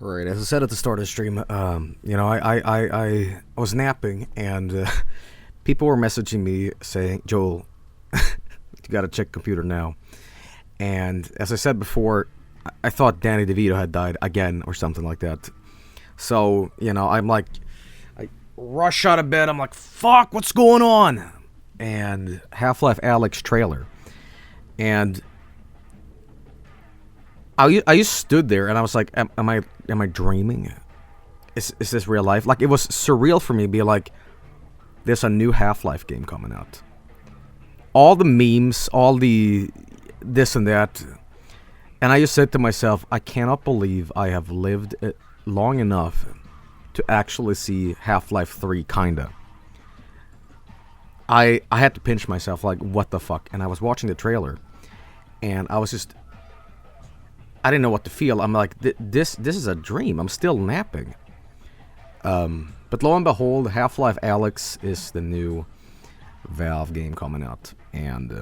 Right, as I said at the start of the stream, I was napping and people were messaging me saying, Joel, you gotta check computer now. And as I said before, I thought Danny DeVito had died again or something like that. So, I'm like, I rush out of bed, I'm like, fuck, what's going on? And Half-Life Alyx trailer. And I just stood there and I was like, am I dreaming? Is this real life? Like, it was surreal for me to be like, there's a new Half-Life game coming out. All the memes, all the this and that. And I just said to myself, I cannot believe I have lived long enough to actually see Half-Life 3, kinda. I had to pinch myself, like, what the fuck? And I was watching the trailer, and I was just... I didn't know what to feel. I'm like, this is a dream. I'm still napping. But lo and behold, Half-Life Alyx is the new Valve game coming out. And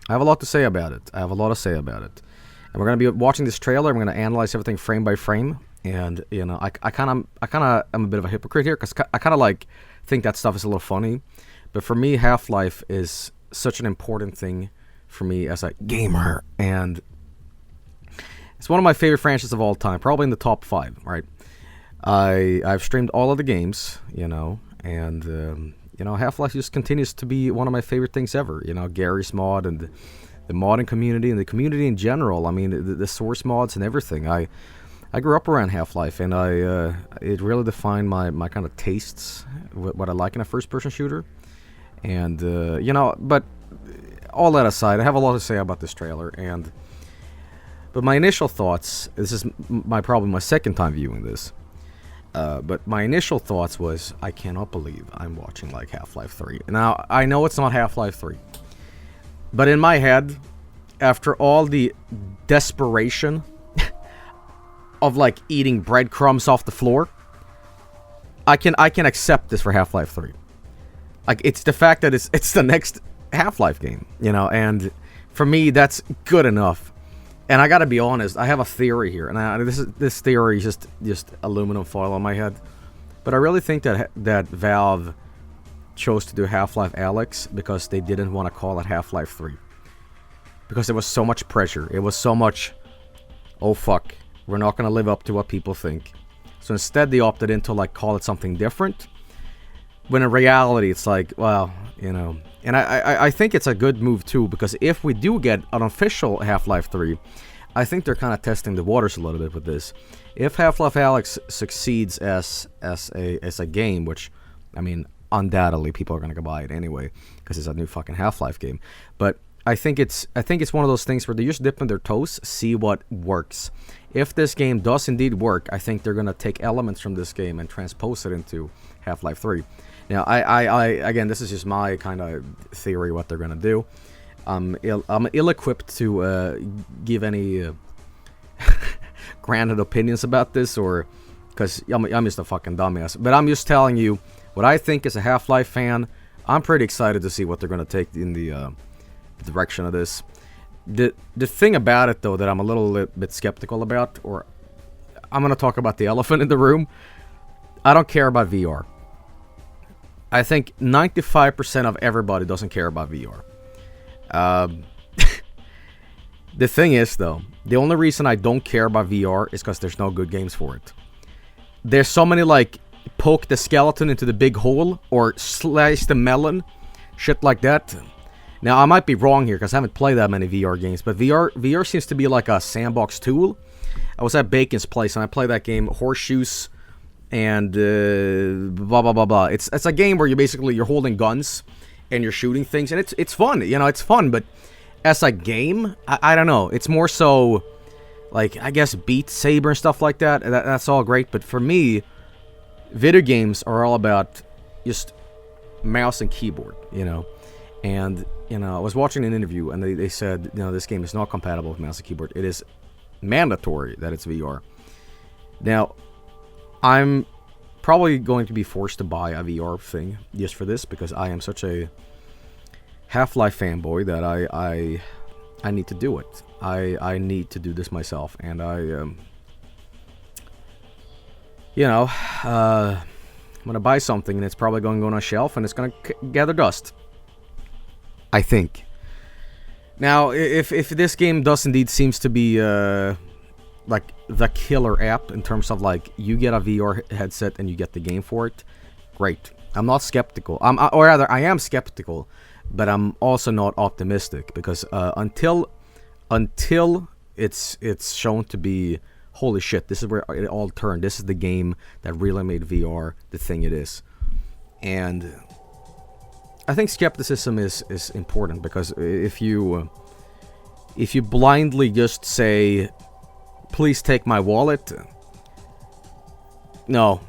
I have a lot to say about it. And we're going to be watching this trailer. I'm going to analyze everything frame by frame. And, I kind of am a bit of a hypocrite here, because I kind of like think that stuff is a little funny. But for me, Half-Life is such an important thing for me as a gamer. And it's one of my favorite franchises of all time, probably in the top 5, right? I've streamed all of the games, and Half-Life just continues to be one of my favorite things ever. Gary's mod and the modding community and the community in general. I mean, the source mods and everything. I grew up around Half-Life, and it really defined my kind of tastes, what I like in a first-person shooter. And but all that aside, I have a lot to say about this trailer, But my initial thoughts, this is probably my second time viewing this, but my initial thoughts was, I cannot believe I'm watching like Half-Life 3. Now, I know it's not Half-Life 3, but in my head, after all the desperation of like eating breadcrumbs off the floor, I can accept this for Half-Life 3. Like, it's the fact that it's the next Half-Life game, and for me, that's good enough. And I gotta be honest, I have a theory here, and this theory is just aluminum foil on my head. But I really think that Valve chose to do Half-Life Alyx because they didn't want to call it Half-Life 3. Because there was so much pressure. It was so much, oh fuck, we're not gonna live up to what people think. So instead they opted in to like call it something different. When in reality it's like, well, And I think it's a good move too, because if we do get an official Half-Life 3, I think they're kind of testing the waters a little bit with this. If Half-Life Alyx succeeds as a game, which, I mean, undoubtedly people are going to go buy it anyway, because it's a new fucking Half-Life game. But I think it's one of those things where they just dip in their toes, see what works. If this game does indeed work, I think they're going to take elements from this game and transpose it into Half-Life 3. Now, I again, this is just my kind of theory what they're gonna do. I'm ill-equipped to give any granted opinions about this, or because I'm just a fucking dumbass. But I'm just telling you what I think as a Half-Life fan. I'm pretty excited to see what they're gonna take in the direction of this. The thing about it, though, that I'm a little bit skeptical about, or I'm gonna talk about the elephant in the room. I don't care about VR. I think 95% of everybody doesn't care about VR. The thing is, though, the only reason I don't care about VR is because there's no good games for it. There's so many, like, poke the skeleton into the big hole, or slice the melon, shit like that. Now, I might be wrong here, because I haven't played that many VR games, but VR seems to be like a sandbox tool. I was at Bacon's place, and I played that game, Horseshoes, and blah blah blah blah. It's a game where you're holding guns and you're shooting things, and it's fun. It's fun. But as a game, I don't know. It's more so like, I guess, Beat Saber and stuff like that. That's all great. But for me, video games are all about just mouse and keyboard. And I was watching an interview, and they said, this game is not compatible with mouse and keyboard. It is mandatory that it's VR. Now, I'm probably going to be forced to buy a VR thing just for this, because I am such a Half-Life fanboy that I need to do it. I need to do this myself, and you know, I'm going to buy something and it's probably going to go on a shelf and it's going to gather dust. I think. Now, if this game does indeed seems to be like the killer app in terms of like you get a VR headset and you get the game for it, great. I'm not skeptical. Or rather, I am skeptical, but I'm also not optimistic because until it's shown to be holy shit, this is where it all turned. This is the game that really made VR the thing it is, and I think skepticism is important because if you blindly just say, "Please take my wallet," no.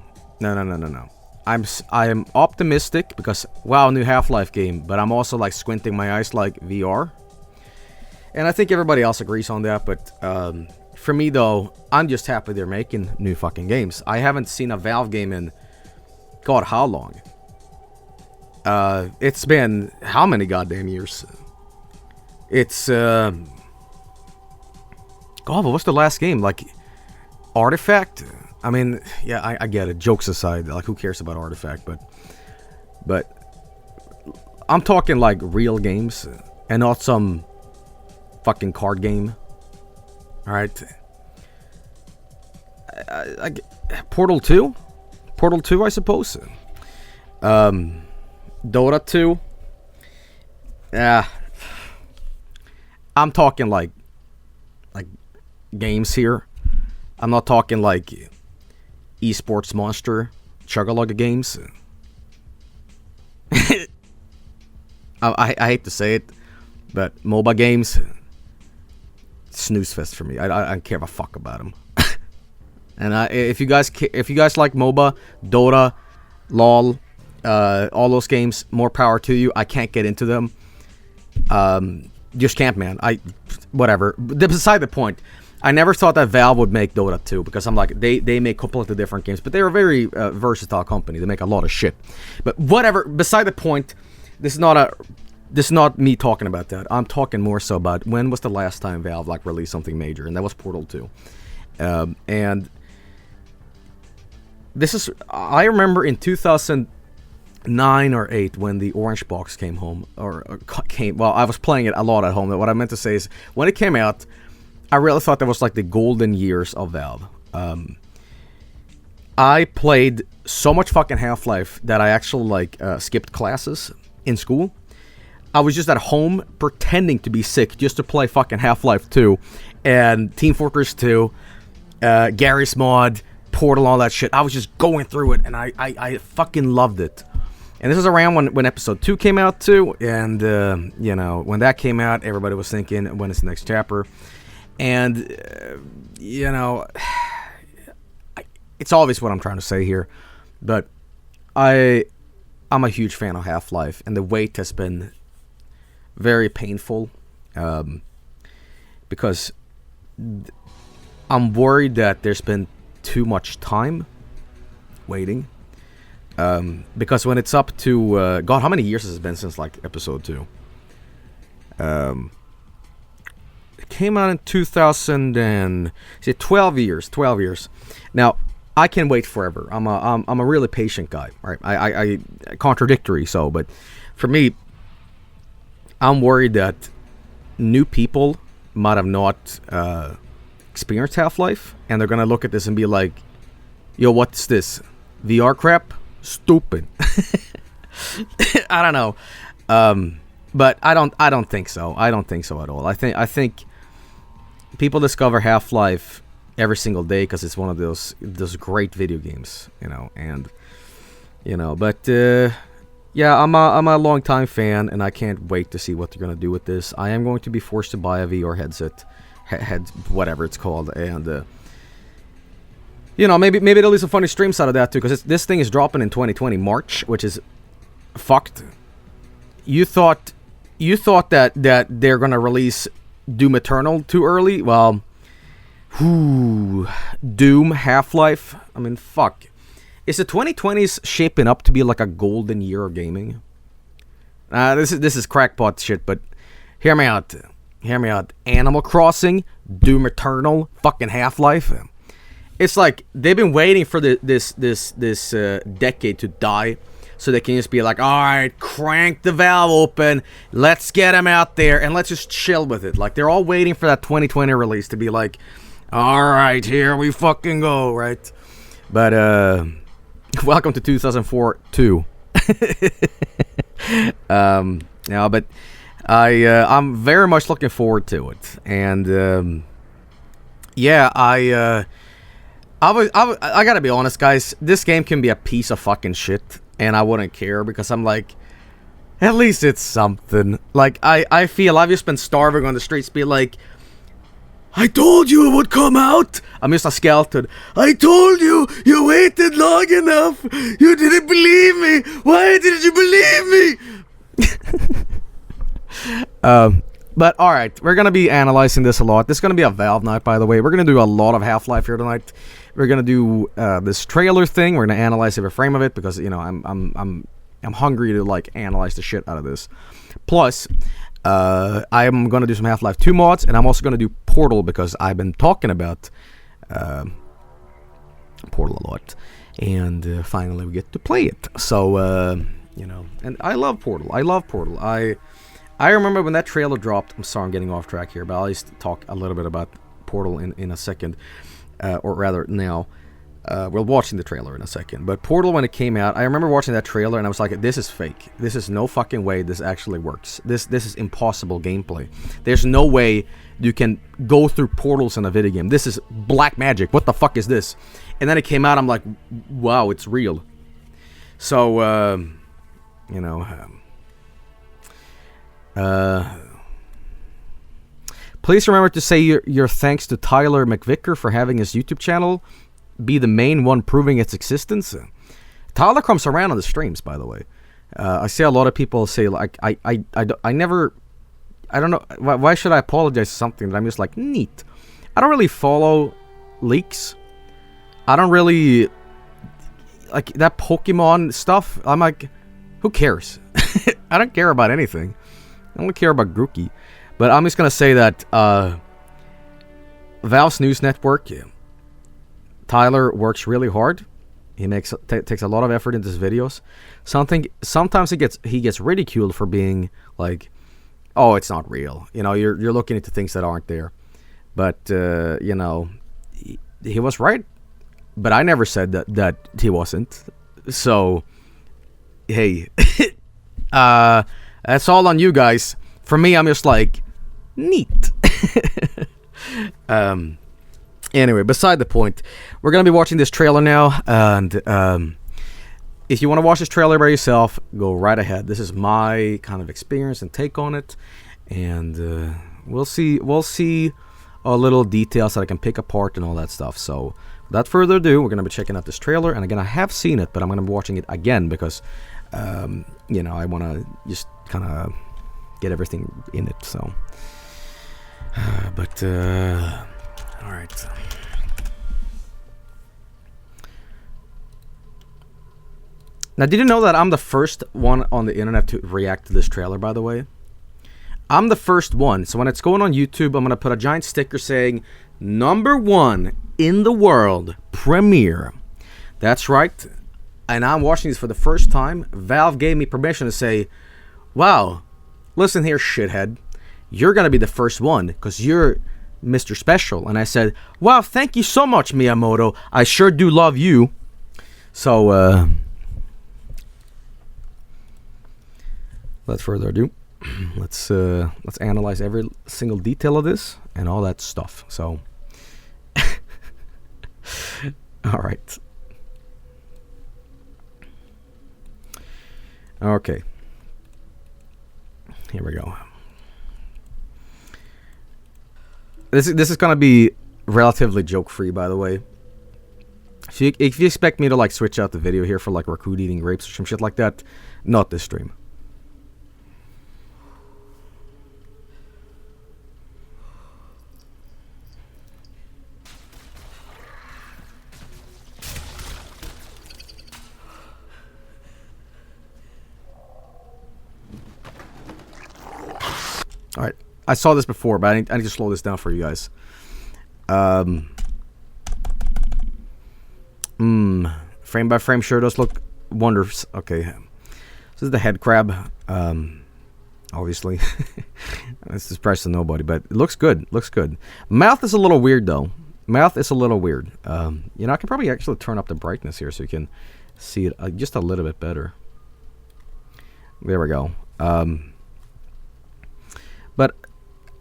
I am optimistic because wow, new Half-Life game, but I'm also like squinting my eyes like VR, and I think everybody else agrees on that. But for me though, I'm just happy they're making new fucking games. I haven't seen a Valve game in God how long. It's been how many goddamn years? It's God, what was the last game? Like Artifact? I mean, yeah, I get it. Jokes aside, like who cares about Artifact? But I'm talking like real games and not some fucking card game. All right. Portal 2? Portal 2, I suppose. Dota 2. Yeah. I'm talking like games here. I'm not talking like esports monster chugga games. I hate to say it, but MOBA games, snooze fest for me. I don't care a fuck about them. And if you guys like MOBA, Dota, LOL, all those games, more power to you. I can't get into them. Just can't, man. Whatever. Beside the point. I never thought that Valve would make Dota 2 because I'm like, they make completely different games, but they're a very versatile company. They make a lot of shit. But whatever. Beside the point. This is not me talking about that. I'm talking more so about when was the last time Valve like released something major, and that was Portal 2. And this is, I remember in 2009 or 8 when the Orange Box came home, well, I was playing it a lot at home. What I meant to say is when it came out, I really thought that was like the golden years of Valve. I played so much fucking Half-Life that I actually like skipped classes in school. I was just at home pretending to be sick just to play fucking Half-Life 2 and Team Fortress 2, Garry's Mod, Portal, all that shit. I was just going through it, and I fucking loved it. And this was around when Episode 2 came out, too. And, when that came out, everybody was thinking, when is the next chapter? And, it's obvious what I'm trying to say here. But I'm a huge fan of Half-Life, and the wait has been very painful. Because I'm worried that there's been too much time waiting. Because when it's up to God, how many years has it been since like Episode 2? It came out in 2000 and 12 years. Now I can wait forever. I'm a really patient guy, right? I contradictory so, but for me, I'm worried that new people might have not experienced Half-Life, and they're gonna look at this and be like, "Yo, what's this? VR crap? Stupid." I don't know, but I don't think so. I don't think so at all. I think people discover Half-Life every single day because it's one of those great video games, But yeah, I'm a long time fan, and I can't wait to see what they're gonna do with this. I am going to be forced to buy a VR headset, whatever it's called, and maybe they'll do some funny streams out of that too, because this thing is dropping in 2020 March, which is fucked. You thought that they're gonna release Doom Eternal too early? Well, Doom, Half-Life. I mean, fuck. Is the 2020s shaping up to be like a golden year of gaming? This is crackpot shit, but hear me out. Animal Crossing, Doom Eternal, fucking Half-Life. it's like they've been waiting for this decade to die, so they can just be like, all right, crank the valve open, let's get them out there, and let's just chill with it. Like, they're all waiting for that 2020 release to be like, all right, here we fucking go, right? But welcome to 2004 too. Yeah, but I'm very much looking forward to it, and yeah, I gotta be honest, guys. This game can be a piece of fucking shit, and I wouldn't care because I'm like, at least it's something. Like, I feel I've just been starving on the streets, be like, I told you it would come out. I'm just a skeleton. I told you, you waited long enough. You didn't believe me. Why didn't you believe me? But alright, we're going to be analyzing this a lot. This is going to be a Valve night, by the way. We're going to do a lot of Half-Life here tonight. We're going to do this trailer thing. We're going to analyze every frame of it because, you know, I'm hungry to, like, analyze the shit out of this. Plus, I'm going to do some Half-Life 2 mods, and I'm also going to do Portal because I've been talking about Portal a lot. And finally we get to play it. So, you know, and I love Portal. I remember when that trailer dropped. I'm sorry I'm getting off track here, but I'll just talk a little bit about Portal in a second. Or rather, now. We're watching the trailer in a second. But Portal, when it came out, I remember watching that trailer and I was like, this is fake. This is no fucking way this actually works. This is impossible gameplay. There's no way you can go through portals in a video game. This is black magic. What the fuck is this? And then it came out, I'm like, wow, it's real. So, you know... please remember to say your thanks to Tyler McVicker for having his YouTube channel be the main one proving its existence. Tyler comes around on the streams, by the way. I see a lot of people say, like, I don't know, why should I apologize for something that I'm just like, neat. I don't really follow leaks. I don't really, like, that Pokemon stuff, I'm like, who cares? I don't care about anything. I don't care about Grookey. But I'm just going to say that Valve's News Network, Tyler works really hard. He takes a lot of effort into his videos. Sometimes he gets ridiculed for being like, oh, it's not real. You know, you're looking into things that aren't there. But you know, he was right. But I never said that he wasn't. So, hey, that's all on you guys. For me, I'm just like, neat. Anyway, beside the point, we're going to be watching this trailer now, and if you want to watch this trailer by yourself, go right ahead. This is my kind of experience and take on it, and we'll see a little details that I can pick apart and all that stuff. So, without further ado, we're going to be checking out this trailer, and again, I have seen it, but I'm going to be watching it again because, you know, I want to just kind of get everything in it, so... alright. Now, did you know that I'm the first one on the internet to react to this trailer, by the way? I'm the first one, so when it's going on YouTube, I'm going to put a giant sticker saying, #1 in the world, premiere. That's right, and I'm watching this for the first time. Valve gave me permission to say, wow, listen here, shithead. You're going to be the first one, because you're Mr. Special. And I said, wow, thank you so much, Miyamoto. I sure do love you. So, without further ado, let's analyze every single detail of this and all that stuff. So, all right. Okay. Here we go. This is gonna be relatively joke-free, by the way. If you expect me to like switch out the video here for like raccoon eating grapes or some shit like that, not this stream. All right. I saw this before, but I need to slow this down for you guys. Frame by frame sure does look wonders. Okay. This is the head crab. Obviously. It's a surprise to nobody, but it looks good. Looks good. Mouth is a little weird, though. Mouth is a little weird. You know, I can probably actually turn up the brightness here so you can see it just a little bit better. There we go. But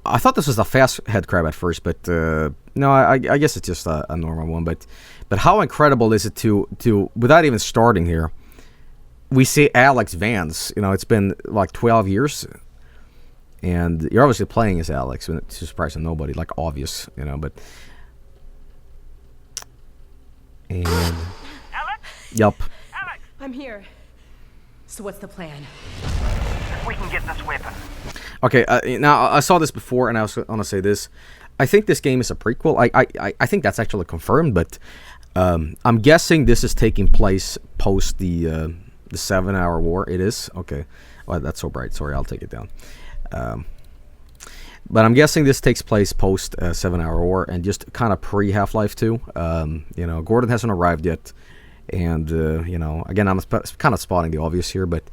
I thought this was a fast head crab at first, but no, I guess it's just a normal one. But how incredible is it to without even starting here, we see Alyx Vance. You know, it's been like 12 years, and you're obviously playing as Alyx, and it's a surprise to nobody, like obvious, you know. But and Alyx? Yep. Alyx, I'm here. So what's the plan? we can get this weapon. Okay, now I saw this before, and I was going to say this. I think this game is a prequel. I think that's actually confirmed, but I'm guessing this is taking place post the 7-hour war. It is? Okay. Well, that's so bright. Sorry, I'll take it down. But I'm guessing this takes place post 7-hour war and just kind of pre Half-Life 2. You know, Gordon hasn't arrived yet. And, you know, again, I'm kind of spotting the obvious here, but,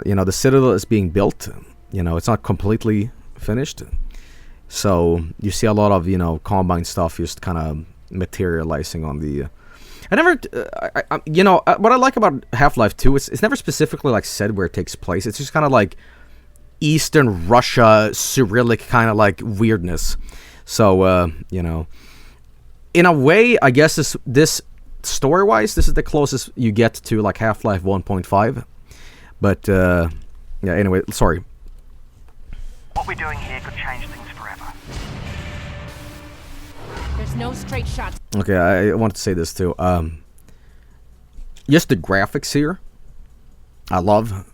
you know, the Citadel is being built. You know, it's not completely finished. So you see a lot of, you know, Combine stuff just kind of materializing on the... I never, you know, what I like about Half-Life 2 is it's never specifically, like, said where it takes place. It's just kind of like Eastern Russia, Cyrillic kind of, like, weirdness. So, you know, in a way, I guess this story-wise, this is the closest you get to, like, Half-Life 1.5. But, yeah, anyway, sorry. What we're doing here could change things forever. There's no straight shots. Okay, I wanted to say this too. Just the graphics here, I love.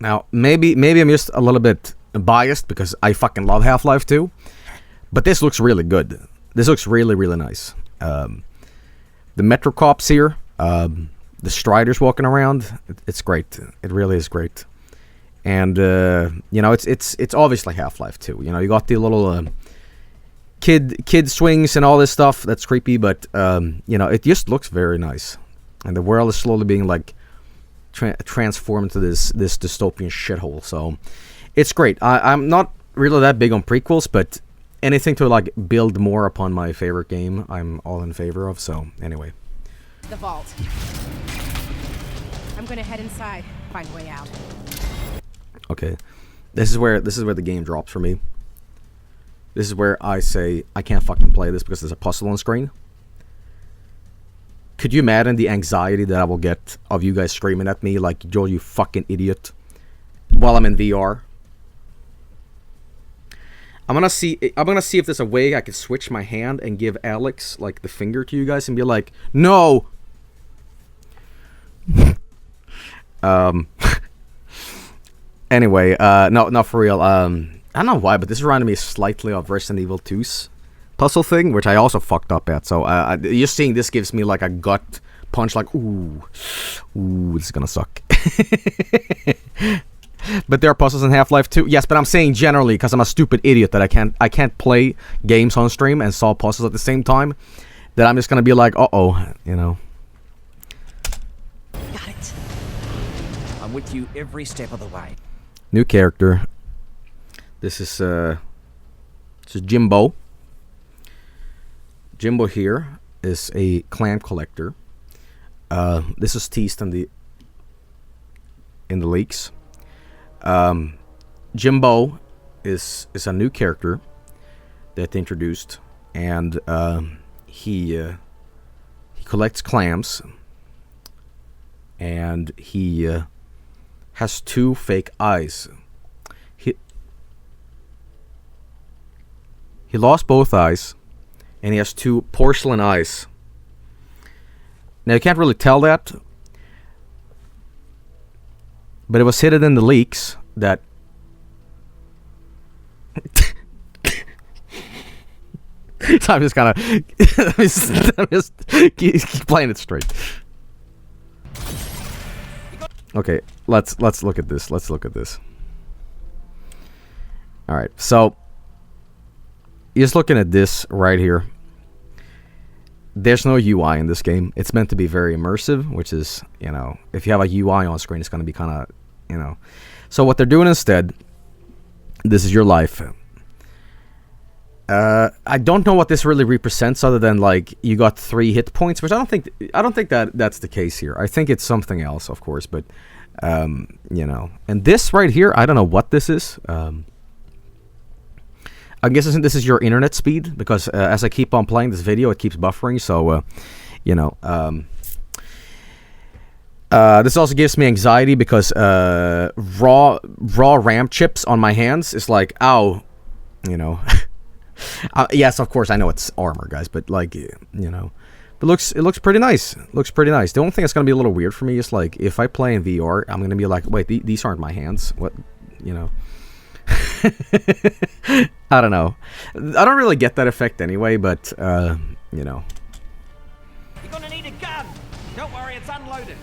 Now, maybe I'm just a little bit biased because I fucking love Half-Life 2, but this looks really good. This looks really, really nice. The Metro Cops here, the Striders walking around, it's great. It really is great. And you know, it's obviously Half-Life 2. You know, you got the little kid swings and all this stuff that's creepy, but you know, it just looks very nice, and the world is slowly being like transformed to this dystopian shithole. So it's great. I'm not really that big on prequels, but anything to like build more upon my favorite game, I'm all in favor of. So anyway, The vault. I'm gonna head inside, find a way out. okay, this is where the game drops for me. This is where I say I can't fucking play this because there's a puzzle on screen. Could you imagine the anxiety that I will get of you guys screaming at me like, Joel, you fucking idiot, while I'm in VR? I'm gonna see if there's a way I can switch my hand and give Alyx like the finger to you guys and be like, no. Anyway, no, for real. I don't know why, but this reminded me slightly of Resident Evil 2's puzzle thing, which I also fucked up at. So just seeing this gives me like a gut punch, like, ooh, this is gonna suck. But there are puzzles in Half-Life 2. Yes, but I'm saying generally because I'm a stupid idiot that I can't play games on stream and solve puzzles at the same time. That I'm just gonna be like, uh-oh, you know. Got it. I'm with you every step of the way. New character. This is Jimbo. Jimbo here is a clam collector. This is teased in the leaks. Jimbo is a new character that they introduced, and he collects clams, and he has 2 fake eyes. He lost both eyes, and he has 2 porcelain eyes. Now, you can't really tell that, but it was hidden in the leaks that... So I'm just kind of... I'm just keep playing it straight. Okay, let's look at this. Let's look at this. All right, so... Just looking at this right here. there's no UI in this game. It's meant to be very immersive, which is, you know, if you have a UI on screen, it's going to be kind of, you know. So what they're doing instead, this is your life. I don't know what this really represents, other than like you got 3 hit points, which I don't think that that's the case here. I think it's something else, of course, but you know. And this right here, I don't know what this is. I guess this is your internet speed, because as I keep on playing this video, it keeps buffering. So, you know, this also gives me anxiety because raw RAM chips on my hands is like, ow, you know. Yes, of course, I know it's armor, guys, but like, you know, but it looks pretty nice. Looks pretty nice. The only thing that's gonna be a little weird for me is like, if I play in VR, I'm gonna be like, wait, these aren't my hands. What, you know. I don't know. I don't really get that effect anyway, but you know. You're gonna need a gun. Don't worry, it's unloaded.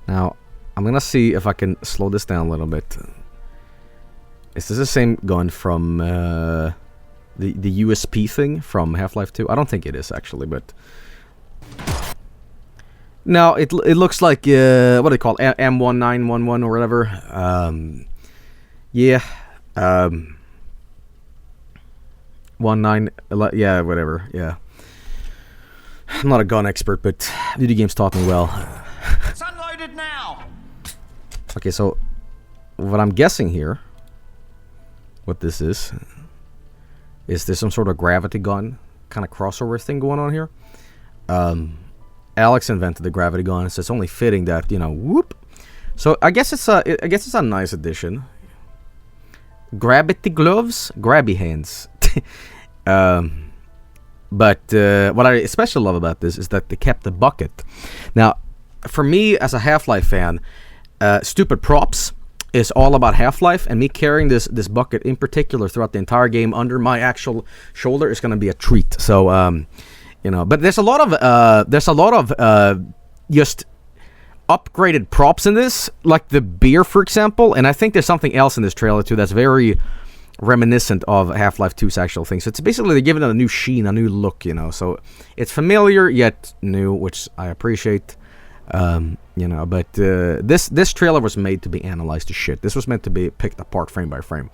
Now, I'm gonna see if I can slow this down a little bit. Is this the same gun from the USP thing from Half-Life 2? I don't think it is actually, but no, it looks like what do they call it? M1911 or whatever. Yeah. yeah, whatever. Yeah. I'm not a gun expert, but video games taught me well. It's unloaded now. Okay, so what I'm guessing here, what this is there some sort of gravity gun kind of crossover thing going on here? Alyx invented the gravity gun, so it's only fitting that, you know, whoop. So I guess it's a nice addition. Gravity gloves, grabby hands. But what I especially love about this is that they kept the bucket. Now, for me as a Half-Life fan, stupid props is all about Half-Life, and me carrying this bucket in particular throughout the entire game under my actual shoulder is going to be a treat. So, you know, but there's a lot of just upgraded props in this, like the beer, for example, and I think there's something else in this trailer too that's very reminiscent of Half-Life 2's actual thing. So it's basically they're giving it a new sheen, a new look, you know. So it's familiar yet new, which I appreciate. You know, but this trailer was made to be analyzed to shit. This was meant to be picked apart frame by frame.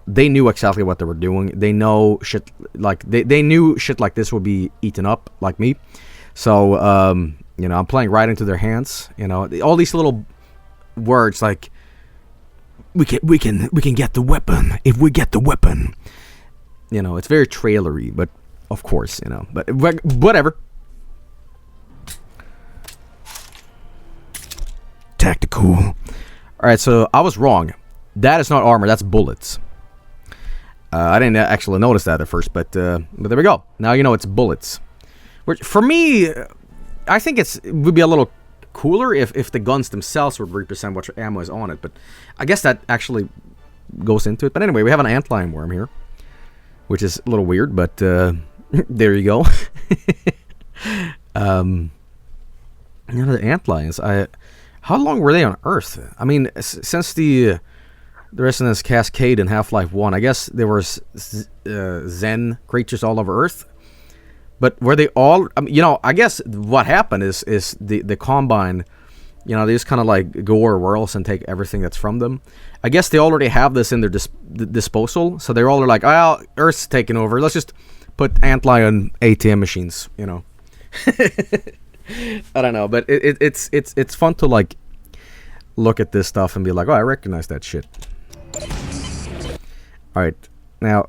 They knew exactly what they were doing. They know shit like they knew shit like this would be eaten up like me. So you know, I'm playing right into their hands. You know, all these little words like we can get the weapon if we get the weapon. You know, it's very trailery, but of course, you know, but whatever. Tactical. All right, so I was wrong. That is not armor. That's bullets. I didn't actually notice that at first, but there we go. Now you know it's bullets. Which for me, I think it would be a little cooler if the guns themselves would represent what ammo is on it. But I guess that actually goes into it. But anyway, we have an antlion worm here, which is a little weird, but there you go. You know, the antlions. How long were they on Earth? I mean, since the Resonance Cascade in Half-Life 1, I guess there were Zen creatures all over Earth. But were they all... I mean, you know, I guess what happened is the Combine, you know, they just kind of like go over worlds and take everything that's from them. I guess they already have this in their disposal, so they're all like, oh, Earth's taking over. Let's just put antlion ATM machines, you know. I don't know, but it's fun to like look at this stuff and be like, oh, I recognize that shit. All right, now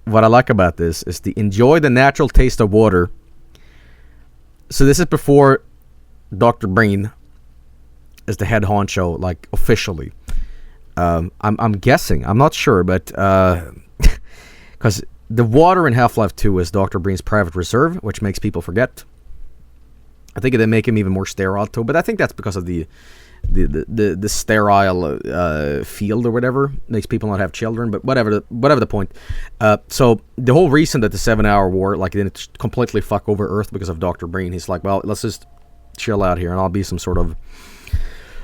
what I like about this is the enjoy the natural taste of water. So this is before Dr. Breen is the head honcho, like officially. I'm guessing, I'm not sure, but because the water in Half-Life 2 is Dr. Breen's private reserve, which makes people forget. I think they make him even more sterile too, but I think that's because of the sterile field or whatever makes people not have children. But whatever the point. So the whole reason that the 7-hour war like didn't completely fuck over Earth because of Dr. Breen, he's like, well, let's just chill out here and I'll be some sort of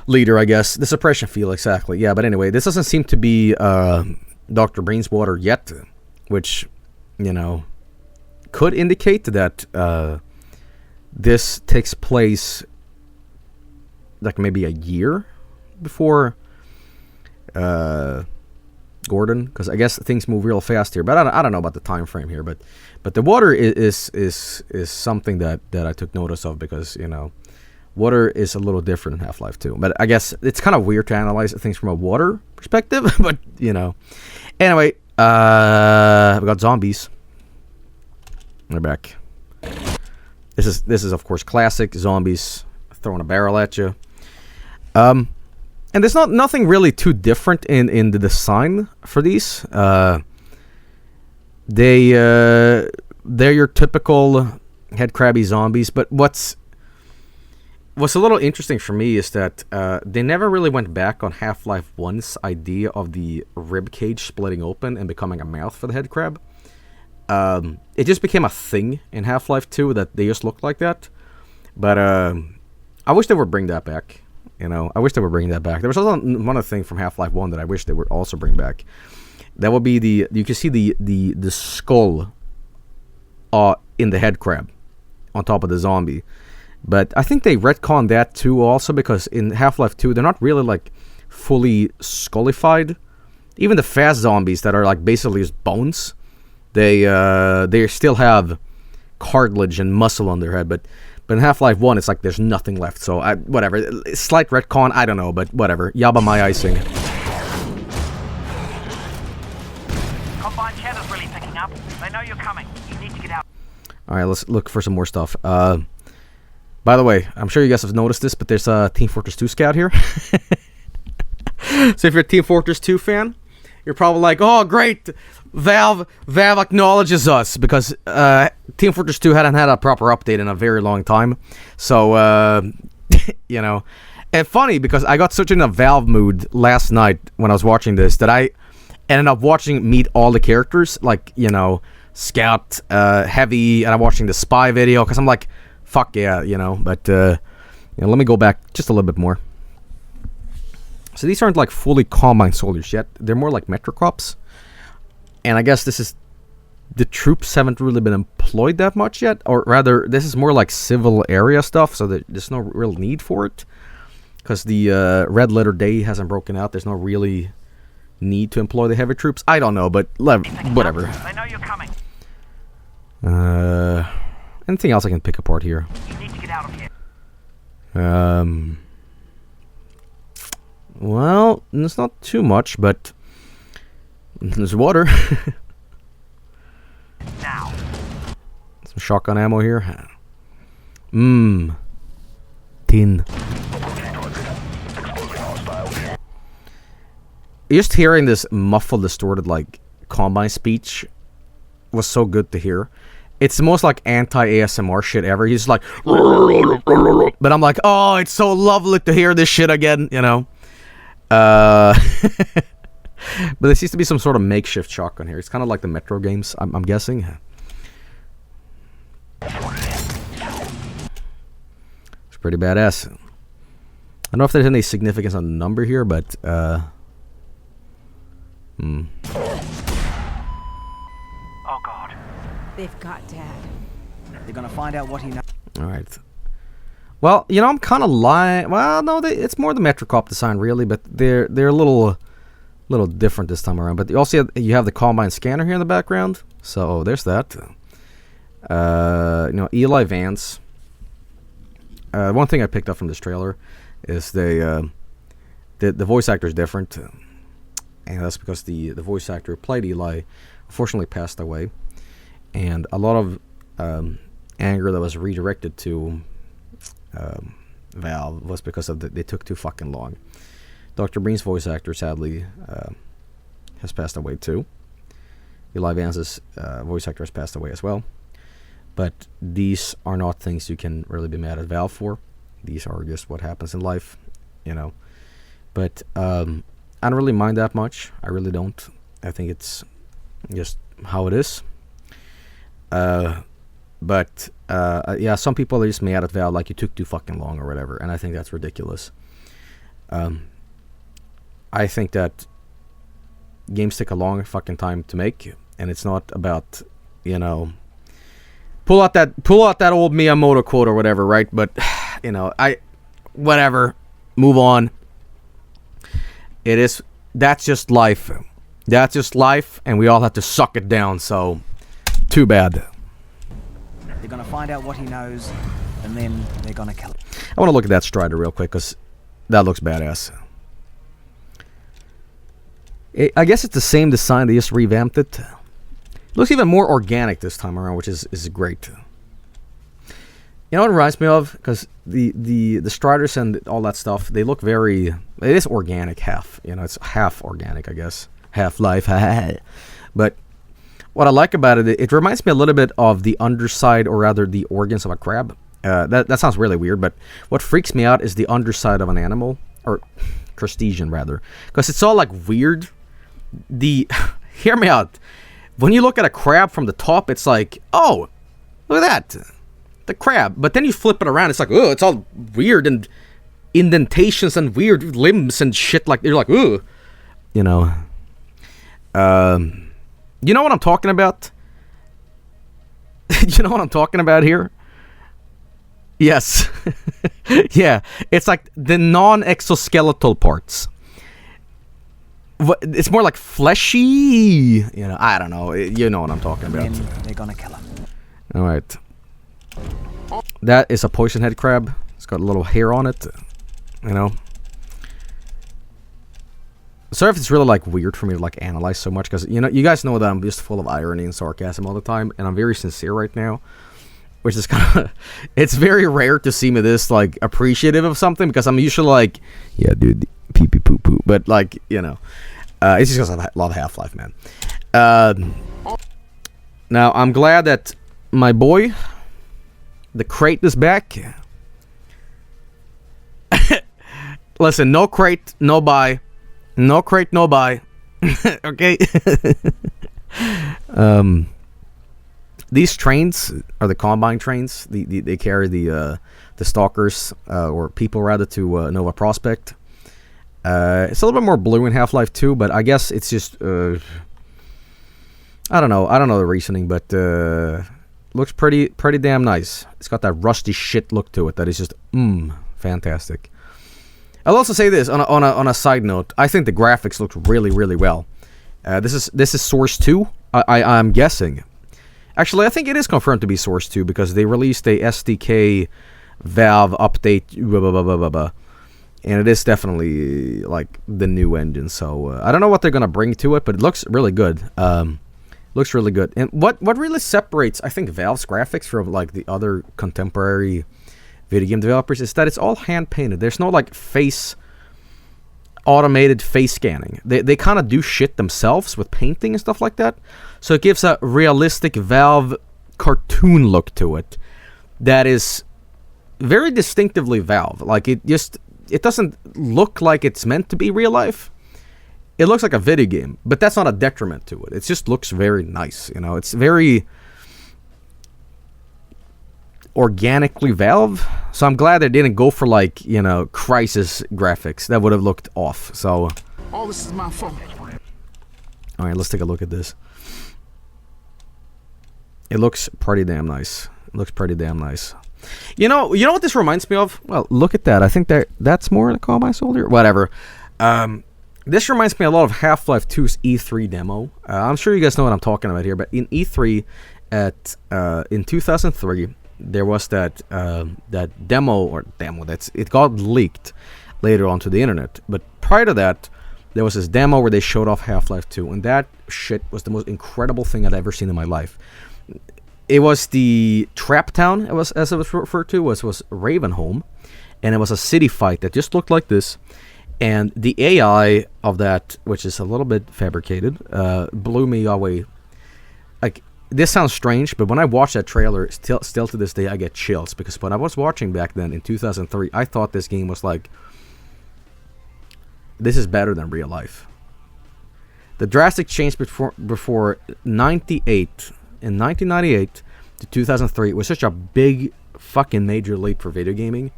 leader, I guess. The suppression field, exactly. Yeah, but anyway, this doesn't seem to be Dr. Breen's water yet, which, you know, could indicate that this takes place like maybe a year before Gordon, because I guess things move real fast here. But I don't know about the time frame here. But the water is something that I took notice of, because water is a little different in Half-Life 2. But I guess it's kind of weird to analyze things from a water perspective. But anyway, we got zombies. They're back. This is of course classic zombies throwing a barrel at you. And there's nothing really too different in the design for these. They're your typical head crabby zombies, but what's a little interesting for me is that they never really went back on Half-Life 1's idea of the rib cage splitting open and becoming a mouth for the head crab. It just became a thing in Half-Life 2 that they just looked like that. But I wish they would bring that back. I wish they would bring that back. There was also one other thing from Half-Life 1 that I wish they would also bring back. That would be you can see the skull in the head crab on top of the zombie. But I think they retconned that too also, because in Half-Life 2 they're not really like fully skullified. Even the fast zombies that are like basically just bones, they still have cartilage and muscle on their head, but in Half-Life 1 it's like there's nothing left. So whatever, slight retcon, I don't know, but whatever. Yabba my icing. Combine cheddar's really picking up. They know you're coming. You need to get out. Alright, let's look for some more stuff. By the way, I'm sure you guys have noticed this, but there's a Team Fortress 2 scout here. So if you're a Team Fortress 2 fan, you're probably like, oh great, Valve acknowledges us, because Team Fortress 2 hadn't had a proper update in a very long time. So and funny, because I got such in a Valve mood last night when I was watching this that I ended up watching meet all the characters, like Scout, Heavy, and I'm watching the spy video because I'm like, fuck yeah, But let me go back just a little bit more. So these aren't like fully Combine soldiers yet. They're more like Metrocrops. And I guess the troops haven't really been employed that much yet. Or rather, this is more like civil area stuff, so there's no real need for it. Because the Red Letter Day hasn't broken out. There's no really need to employ the heavy troops. I don't know, but whatever. They know you're coming. Anything else I can pick apart here? You need to get out of here. Well, it's not too much, but there's water. Now. Some shotgun ammo here. Tin. Just hearing this muffled, distorted, like, Combine speech was so good to hear. It's the most, like, anti-ASMR shit ever. He's like, but I'm like, oh, it's so lovely to hear this shit again, But there seems to be some sort of makeshift shotgun here. It's kind of like the Metro games, I'm guessing. It's pretty badass. I don't know if there's any significance on the number here, but Oh God. They've got Dad. They're gonna find out what he knows. Alright. Well, I'm kind of lying. Well, no, it's more the Metrocop design, really, but they're a little different this time around. But you also you have the Combine scanner here in the background, so there's that. Eli Vance. One thing I picked up from this trailer is the voice actor is different, and that's because the voice actor who played Eli unfortunately passed away, and a lot of anger that was redirected to Valve was because of they took too fucking long. Dr. Breen's voice actor sadly has passed away too. Eli Vance's voice actor has passed away as well. But these are not things you can really be mad at Valve for. These are just what happens in life, But I don't really mind that much. I really don't. I think it's just how it is. But some people are just mad at Valve, like you took too fucking long or whatever, and I think that's ridiculous. I think that games take a long fucking time to make, and it's not about, pull out that old Miyamoto quote or whatever, right? But whatever. Move on. That's just life. That's just life, and we all have to suck it down. So, too bad. They're gonna find out what he knows, and then they're gonna kill him. I want to look at that Strider real quick, because that looks badass. I guess it's the same design, they just revamped it. It looks even more organic this time around, which is great. You know what it reminds me of? Because the Striders and all that stuff, they look very... It is organic, half. It's half organic, I guess. Half-life, But what I like about it, it reminds me a little bit of the underside, or rather the organs of a crab. That sounds really weird, but what freaks me out is the underside of an animal, or crustacean rather, because it's all like weird. Hear me out. When you look at a crab from the top, it's like, oh, look at that, the crab. But then you flip it around, it's like, oh, it's all weird and indentations and weird limbs and shit. Like you're like, ooh, you know what I'm talking about? You know what I'm talking about here? Yes. Yeah, it's like the non-exoskeletal parts. It's more like fleshy. I don't know. You know what I'm talking about. And they're gonna kill him. All right. That is a poison head crab. It's got a little hair on it. Sorry if it's really like weird for me to like analyze so much, because you guys know that I'm just full of irony and sarcasm all the time, and I'm very sincere right now. Which is kind of, it's very rare to see me this, like, appreciative of something, because I'm usually like, yeah, dude, pee pee poo poo. But, like, it's just because I love Half-Life, man. Now, I'm glad that my boy, the crate, is back. Listen, no crate, no buy. No crate, no buy. Okay? These trains are the Combine trains. They carry the stalkers, or people rather, to Nova Prospect. It's a little bit more blue in Half-Life 2, but I guess it's just I don't know the reasoning, but looks pretty damn nice. It's got that rusty shit look to it that is just fantastic. I'll also say this on a side note. I think the graphics look really well. This is Source 2. I'm guessing. Actually, I think it is confirmed to be Source 2, because they released a SDK Valve update, and it is definitely like the new engine. So I don't know what they're gonna bring to it, but it looks really good. Looks really good. And what really separates, I think, Valve's graphics from like the other contemporary video game developers is that it's all hand painted. There's no like automated face scanning. They kind of do shit themselves with painting and stuff like that, so it gives a realistic Valve cartoon look to it that is very distinctively Valve. Like it doesn't look like it's meant to be real life. It looks like a video game, but that's not a detriment to it. It just looks very nice. It's very organically Valve. So I'm glad they didn't go for like, Crysis graphics. That would have looked off. So all this is my fault. All right, let's take a look at this. It looks pretty damn nice. You know what this reminds me of? Well, look at that. I think that's more the Combine Soldier. Whatever. This reminds me a lot of Half-Life 2's E3 demo. I'm sure you guys know what I'm talking about here, but in E3 in 2003, there was that demo it got leaked later onto the internet. But prior to that, there was this demo where they showed off Half-Life 2, and that shit was the most incredible thing I'd ever seen in my life. It was the Trap Town, as it was referred to, was Ravenholm, and it was a city fight that just looked like this. And the AI of that, which is a little bit fabricated, blew me away. Like, this sounds strange, but when I watch that trailer, still to this day, I get chills. Because when I was watching back then in 2003, I thought this game was like, this is better than real life. The drastic change before 98, in 1998 to 2003, was such a big fucking major leap for video gaming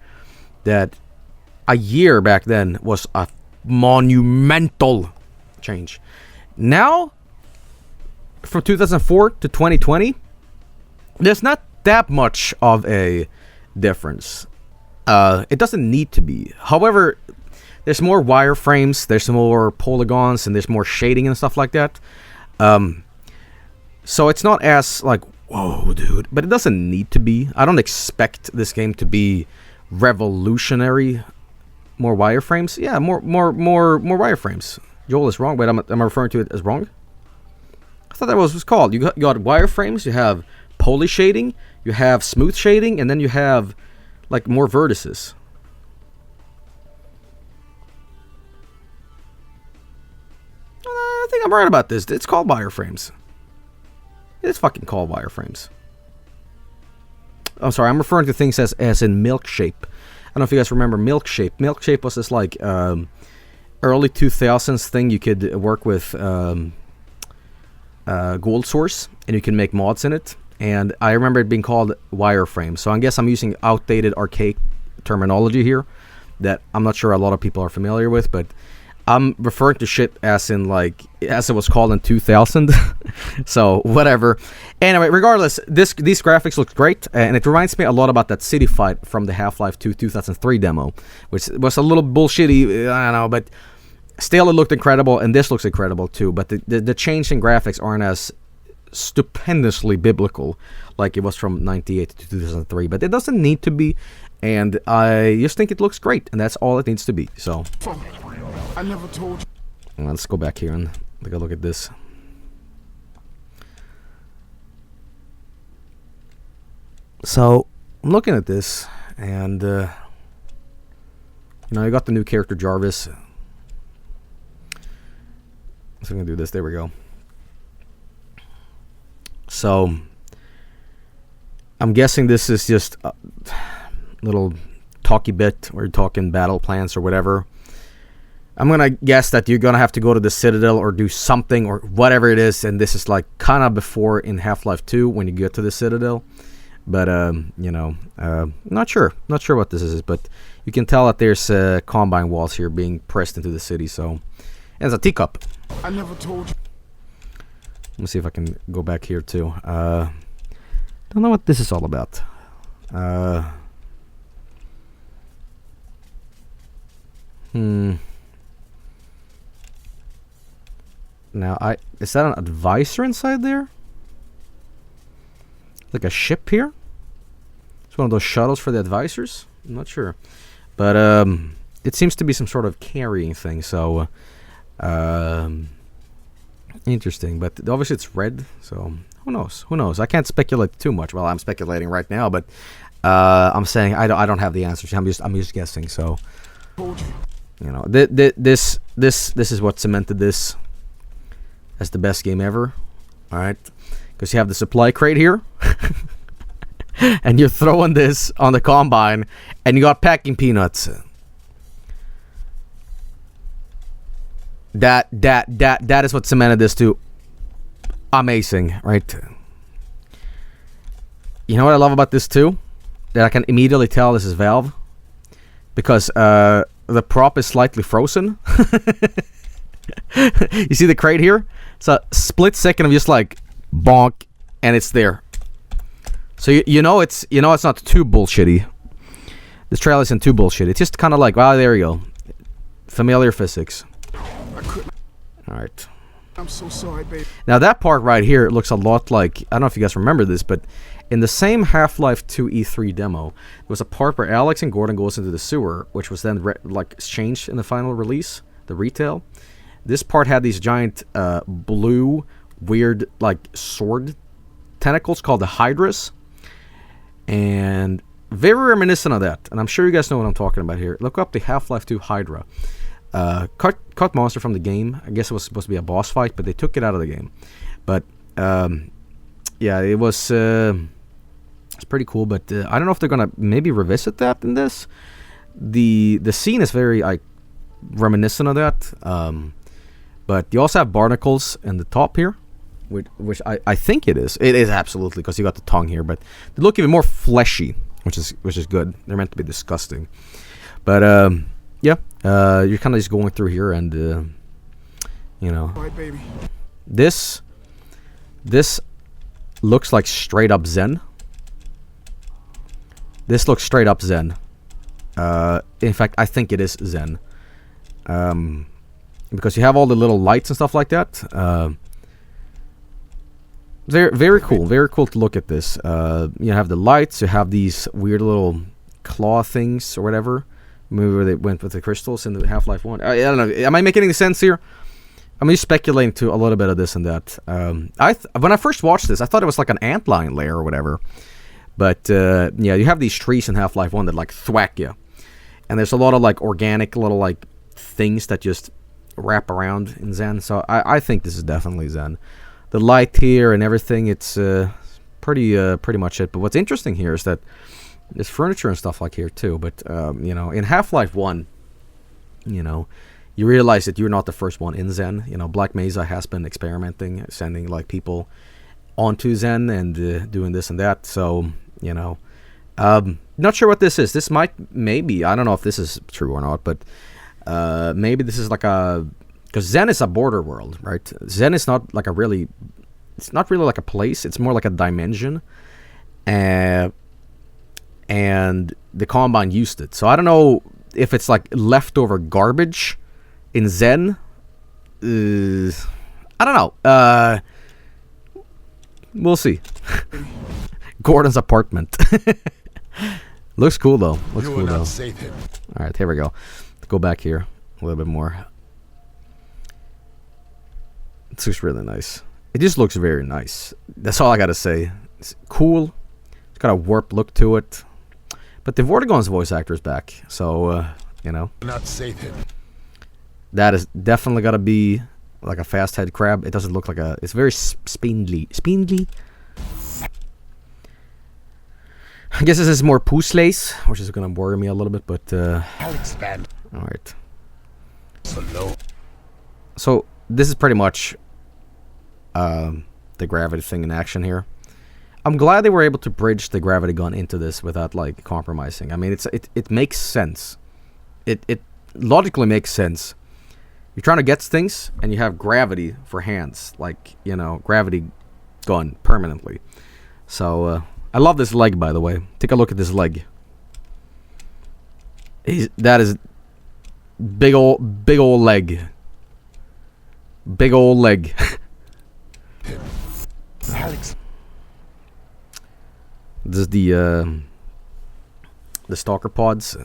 that a year back then was a monumental change. Now, from 2004 to 2020, there's not that much of a difference. It doesn't need to be. However, there's more wireframes, there's more polygons, and there's more shading and stuff like that. So it's not as like, whoa, dude. But it doesn't need to be. I don't expect this game to be revolutionary. More wireframes? Yeah, more wireframes. Joel is wrong, but am I referring to it as wrong? I thought that was what it was called. You got wireframes, you have poly shading, you have smooth shading, and then you have like more vertices. I think I'm right about this. It's called wireframes. It's fucking called wireframes. I'm sorry, I'm referring to things as in milk shape. I don't know if you guys remember milk shape. Milk shape was this like early 2000s thing. You could work with gold source and you can make mods in it. And I remember it being called wireframe. So I guess I'm using outdated archaic terminology here that I'm not sure a lot of people are familiar with, but I'm referring to shit as in like as it was called in 2000. So whatever. Anyway, regardless, these graphics look great, and it reminds me a lot about that city fight from the Half-Life 2 2003 demo, which was a little bullshitty, I don't know, but still it looked incredible, and this looks incredible too. But the change in graphics aren't as stupendously biblical like it was from 98 to 2003, but it doesn't need to be, and I just think it looks great, and that's all it needs to be. So I never told you. Let's go back here and take a look at this. So I'm looking at this, and you know, you got the new character Jarvis. So I'm gonna do this. There we go. So I'm guessing this is just a little talky bit where you're talking battle plans or whatever. I'm gonna guess that you're gonna have to go to the Citadel or do something or whatever it is, and this is like kind of before in Half-Life 2 when you get to the Citadel. But you know, not sure what this is, but you can tell that there's combine walls here being pressed into the city. So, and there's a teacup. I never told you. Let me see if I can go back here too. Don't know what this is all about. Now, is that an advisor inside there? Like a ship here? It's one of those shuttles for the advisors? I'm not sure. But it seems to be some sort of carrying thing, so interesting. But obviously it's red, so who knows? Who knows? I can't speculate too much. Well, I'm speculating right now, but I'm saying I don't have the answers. I'm just guessing. So you know, this is what cemented this as the best game ever. All right, because you have the supply crate here, and you're throwing this on the combine, and you got packing peanuts. That is what cemented this to amazing, right? You know what I love about this too? That I can immediately tell this is Valve, because the prop is slightly frozen. You see the crate here? It's a split second of just like bonk, and it's there. So you know it's not too bullshitty. This trailer isn't too bullshit. It's just kind of like, wow, there you go, familiar physics. All right. I'm so sorry, babe. Now that part right here looks a lot like, I don't know if you guys remember this, but in the same Half-Life 2 E3 demo, there was a part where Alyx and Gordon goes into the sewer, which was then like changed in the final release, the retail. This part had these giant blue, weird like sword tentacles called the Hydras, and very reminiscent of that. And I'm sure you guys know what I'm talking about here. Look up the Half-Life 2 Hydra. Cut monster from the game. I guess it was supposed to be a boss fight, but they took it out of the game. But yeah, it was it's pretty cool. But I don't know if they're gonna maybe revisit that in this. The scene is very reminiscent of that. But you also have barnacles in the top here, which I think it is. It is absolutely, because you got the tongue here, but they look even more fleshy, which is good. They're meant to be disgusting. But yeah, you're kind of just going through here, and you know, All right, baby. this looks like straight up Zen. This looks straight up Zen. In fact, I think it is Zen. Because you have all the little lights and stuff like that. Very cool. Very cool to look at this. You have the lights. You have these weird little claw things or whatever. Maybe where they went with the crystals in the Half-Life 1. I don't know. Am I making any sense here? I'm just speculating to a little bit of this and that. When I first watched this, I thought it was like an antlion lair or whatever. But yeah, you have these trees in Half-Life 1 that like thwack you. And there's a lot of like organic little like things that just wrap around in Zen. So I think this is definitely Zen. The light here and everything, it's pretty much it. But what's interesting here is that there's furniture and stuff like here too. But you know, in Half-Life 1, you know, you realize that you're not the first one in Zen. You know, Black Mesa has been experimenting, sending like people onto Zen and doing this and that. So, you know, not sure what this is. This maybe, I don't know if this is true or not, but maybe this is like because Zen is a border world, right? Zen is not like it's not really like a place. It's more like a dimension. And the Combine used it. So I don't know if it's like leftover garbage in Zen. I don't know. We'll see. Gordon's apartment. Looks cool though. Looks cool though. All right, here we go. Let's go back here a little bit more. It looks really nice. It just looks very nice. That's all I gotta say. It's cool. It's got a warped look to it. But the Vortigaunt's voice actor is back, so you know. Not save him. That is definitely gotta be like a fast head crab. It doesn't look like a. It's very spindly. Spindly. I guess this is more Pusleys, which is gonna worry me a little bit, but I'll expand. all right. So low. So this is pretty much the gravity thing in action here. I'm glad they were able to bridge the gravity gun into this without like compromising. I mean, it makes sense. It logically makes sense. You're trying to get things, and you have gravity for hands, like, you know, gravity gun permanently. So I love this leg, by the way. Take a look at this leg. That is big old leg. Big old leg. Alyx. This is the stalker pods.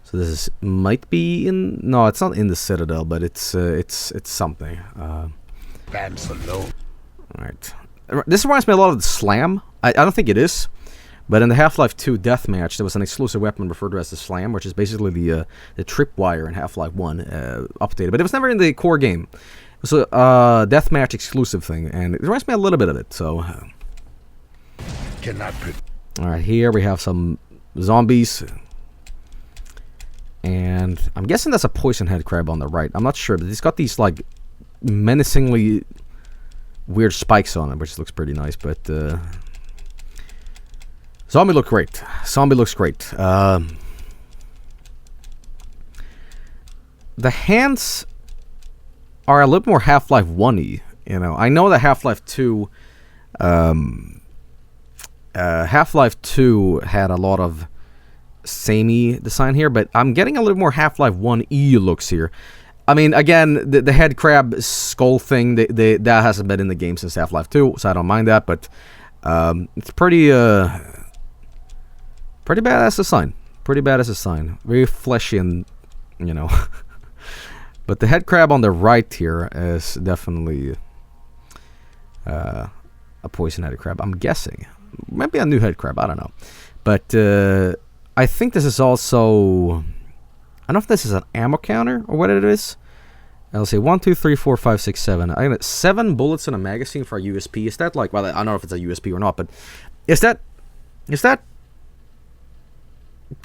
So this might be in. No, it's not in the Citadel, but it's something. Bam so low. All right. This reminds me a lot of the Slam. I don't think it is, but in the Half-Life 2 deathmatch, there was an exclusive weapon referred to as the Slam, which is basically the tripwire in Half-Life 1 updated. But it was never in the core game. It was a deathmatch exclusive thing, and it reminds me a little bit of it. So. Cannot put. All right, here we have some zombies. And I'm guessing that's a poison head crab on the right. I'm not sure, but he's got these like menacingly weird spikes on it, which looks pretty nice. But zombie look great. Zombie looks great. The hands are a little more Half-Life 1-y. You know, I know that Half-Life 2, Half-Life 2 had a lot of samey design here, but I'm getting a little more Half-Life 1-y looks here. I mean, again, the head crab skull thing, that hasn't been in the game since Half-Life 2, so I don't mind that, but it's pretty badass design. Pretty badass design. Very fleshy and, you know. But the head crab on the right here is definitely a poison-headed crab, I'm guessing. Maybe a new head crab, I don't know. But I think this is also. I don't know if this is an ammo counter or what it is. I'll say 1, 2, 3, 4, 5, 6, 7. I got 7 bullets in a magazine for a USP. Is that like? Well, I don't know if it's a USP or not, but is that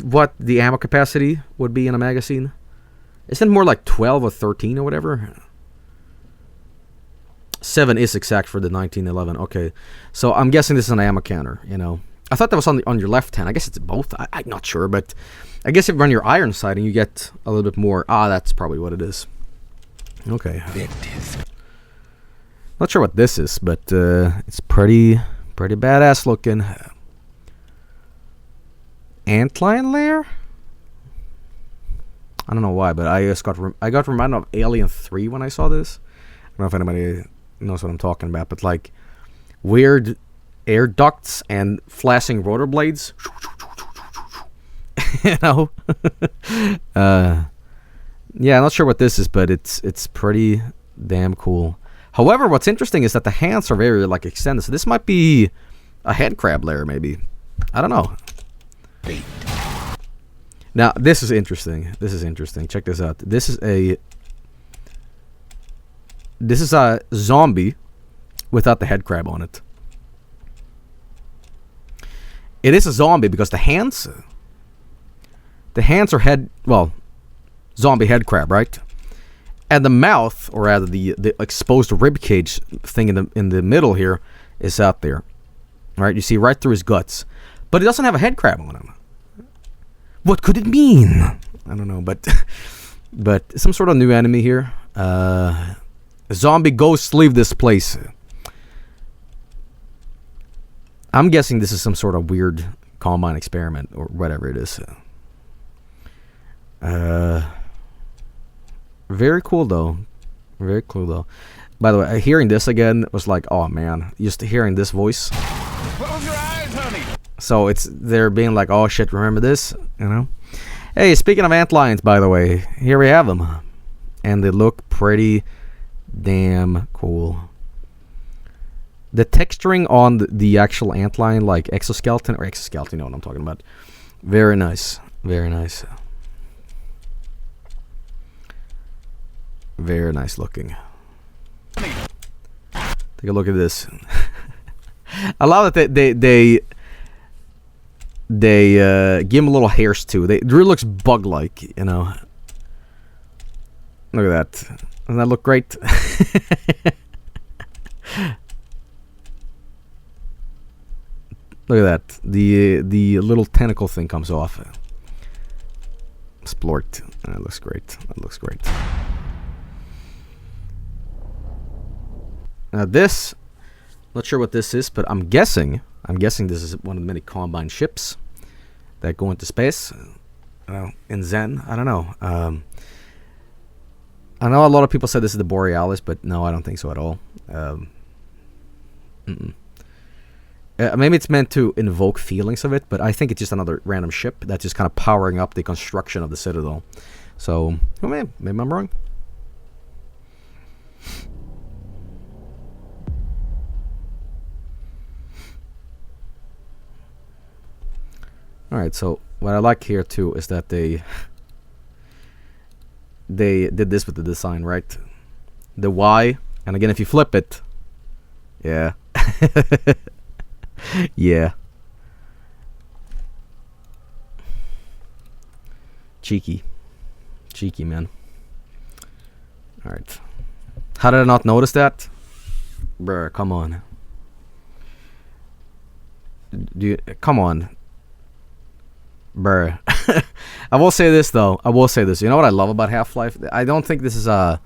what the ammo capacity would be in a magazine? Isn't it more like 12 or 13 or whatever? 7 is exact for the 1911. Okay, so I'm guessing this is an ammo counter. You know. I thought that was on your left hand. I guess it's both. I'm not sure, but I guess if you run your iron sighting, you get a little bit more. That's probably what it is. Okay. Not sure what this is, but it's pretty badass looking. antlion lair? I don't know why, but I just got reminded of Alien 3 when I saw this. I don't know if anybody knows what I'm talking about, but like weird air ducts and flashing rotor blades. You know? Yeah, I'm not sure what this is, but it's pretty damn cool. However, what's interesting is that the hands are very like extended, so this might be a head crab lair, maybe. I don't know. Now, this is interesting. This is interesting. Check this out. This is a zombie without the head crab on it. It is a zombie because the hands are zombie head crab, right? And the mouth, or rather the exposed rib cage thing in the middle here, is out there. Right? You see right through his guts. But it doesn't have a head crab on him. What could it mean? I don't know, but some sort of new enemy here. Zombie ghosts leave this place. I'm guessing this is some sort of weird Combine experiment or whatever it is. Very cool though. Very cool though. By the way, hearing this again was like, oh man, just hearing this voice. Close your eyes, honey. So they're being like, oh shit, remember this? You know? Hey, speaking of antlions, by the way, here we have them. And they look pretty damn cool. The texturing on the actual antlion, like exoskeleton, you know what I'm talking about. Very nice. Very nice. Very nice looking. Take a look at this. I love that they give him little hairs too. It really looks bug-like, you know. Look at that. Doesn't that look great? Look at that. The little tentacle thing comes off. Splort. That looks great. That looks great. Now this, not sure what this is, but I'm guessing this is one of the many Combine ships that go into space. In Zen, I don't know. I know a lot of people said this is the Borealis, but no, I don't think so at all. Maybe it's meant to invoke feelings of it, but I think it's just another random ship that's just kind of powering up the construction of the Citadel. So, maybe I'm wrong. Alright, so what I like here too is that they did this with the design, right? The Y, and again if you flip it, yeah. Yeah. Cheeky, man. Alright. How did I not notice that? Bruh, come on. Come on. Bruh. I will say this though. You know what I love about Half-Life? I don't think this is an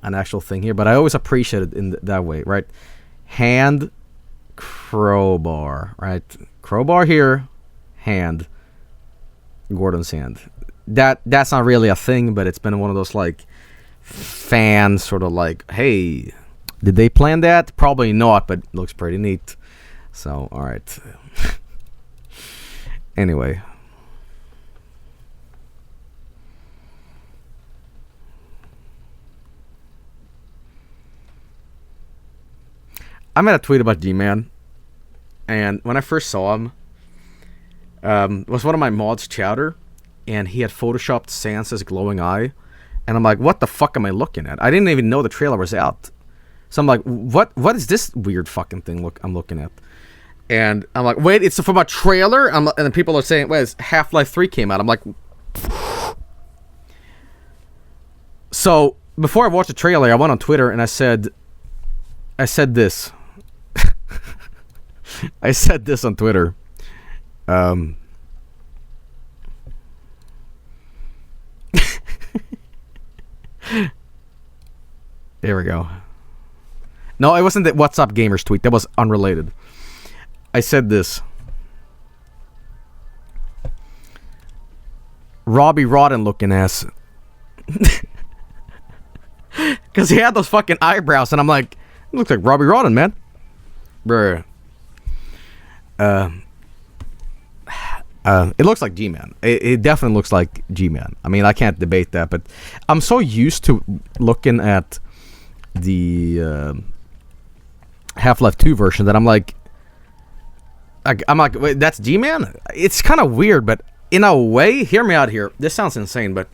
actual thing here, but I always appreciate it in that way, right? Hand, crowbar, right? Crowbar here, hand, Gordon's hand. That's not really a thing, but it's been one of those like fan sort of like, hey, did they plan that? Probably not, but it looks pretty neat. So, all right. Anyway. I made a tweet about G-Man, and when I first saw him, it was one of my mods, Chowder, and he had photoshopped Sansa's glowing eye, and I'm like, what the fuck am I looking at? I didn't even know the trailer was out. So I'm like, what is this weird fucking thing I'm looking at? And I'm like, wait, it's from a trailer? And then people are saying, wait, Half-Life 3 came out. I'm like... So, before I watched the trailer, I went on Twitter and I said this. I said this on Twitter. There we go. No, it wasn't the What's Up Gamers tweet. That was unrelated. I said this. Robbie Rodden looking ass. Because he had those fucking eyebrows, and I'm like, it looks like Robbie Rodden, man. Bruh. It looks like G-Man. It definitely looks like G-Man. I mean, I can't debate that, but I'm so used to looking at the Half-Life 2 version that I'm like, wait, that's G-Man? It's kind of weird, but in a way, hear me out here. This sounds insane, but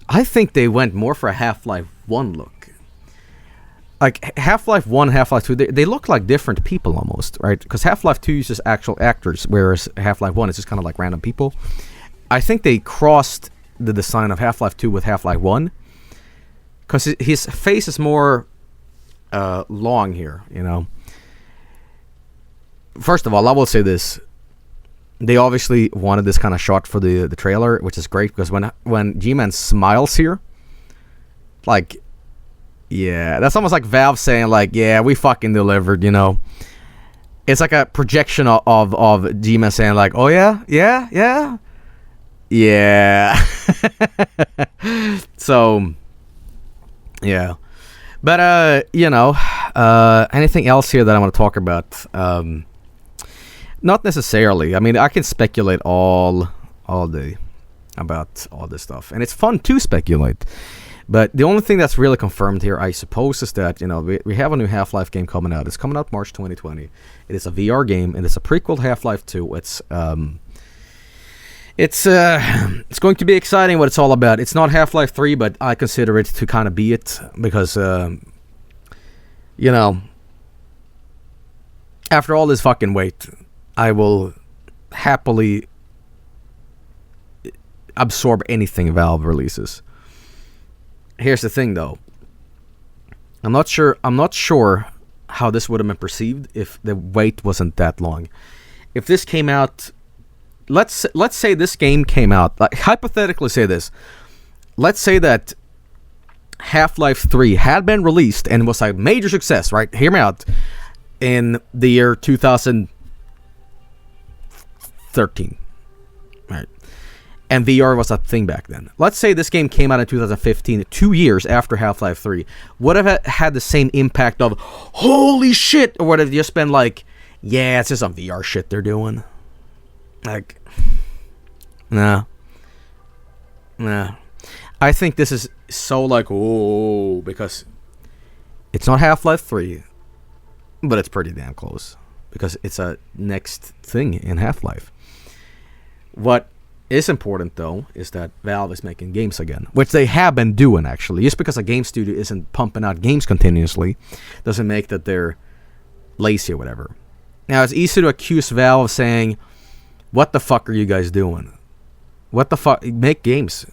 I think they went more for a Half-Life 1 look. Like, Half-Life 1, Half-Life 2, they look like different people almost, right? Because Half-Life 2 uses actual actors, whereas Half-Life 1 is just kind of like random people. I think they crossed the design of Half-Life 2 with Half-Life 1. Because his face is more long here, you know? First of all, I will say this. They obviously wanted this kind of shot for the trailer, which is great, because when G-Man smiles here, like... Yeah, that's almost like Valve saying, like, yeah, we fucking delivered, you know. It's like a projection of G-Man saying, like, oh, yeah. So, yeah. But, you know, anything else here that I want to talk about? Not necessarily. I mean, I can speculate all day about all this stuff. And it's fun to speculate. But the only thing that's really confirmed here, I suppose, is that, you know, we have a new Half-Life game coming out. It's coming out March 2020. It is a VR game, and it's a prequel to Half-Life 2. It's going to be exciting what it's all about. It's not Half-Life 3, but I consider it to kind of be it, because, you know, after all this fucking wait, I will happily absorb anything Valve releases. Here's the thing, though. I'm not sure how this would have been perceived if the wait wasn't that long. If this came out, let's say this game came out. Like, hypothetically, say this. Let's say that Half-Life 3 had been released and was a major success. Right? Hear me out. In the year 2013. Right. And VR was a thing back then. Let's say this game came out in 2015, 2 years after Half-Life 3. Would have had the same impact of, holy shit, or would have just been like, yeah, it's just some VR shit they're doing? Like, nah. I think this is so like, oh, because it's not Half-Life 3, but it's pretty damn close. Because it's a next thing in Half-Life. What is important, though, is that Valve is making games again, which they have been doing, actually. Just because a game studio isn't pumping out games continuously doesn't make that they're lazy or whatever. Now, it's easy to accuse Valve of saying, what the fuck are you guys doing? What the fuck? Make games.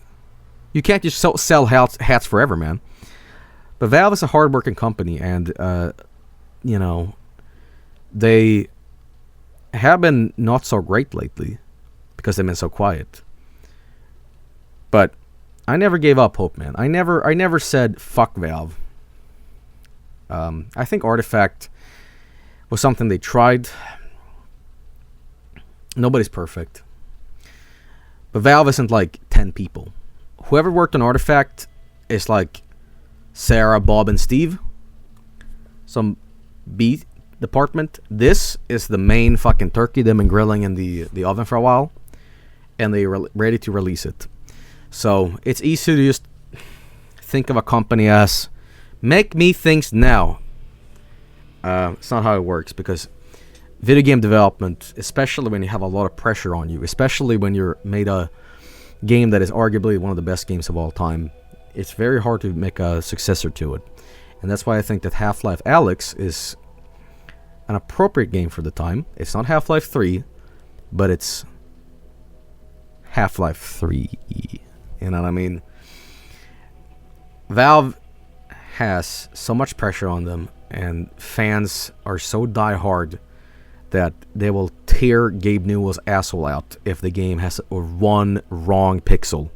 You can't just sell hats forever, man. But Valve is a hardworking company, and, you know, they have been not so great lately, because they've been so quiet. But I never gave up hope, man. I never said fuck Valve. I think Artifact was something they tried. Nobody's perfect. But Valve isn't like 10 people. Whoever worked on Artifact is like Sarah, Bob, and Steve. Some B department. This is the main fucking turkey they've been grilling in the oven for a while. And they're ready to release it. So it's easy to just think of a company as make me things now. It's not how it works, because video game development, especially when you have a lot of pressure on you, especially when you're made a game that is arguably one of the best games of all time, it's very hard to make a successor to it. And that's why I think that Half-Life Alyx is an appropriate game for the time. It's not Half-Life 3, but it's Half-Life 3. You know what I mean? Valve has so much pressure on them, and fans are so die-hard that they will tear Gabe Newell's asshole out if the game has one wrong pixel.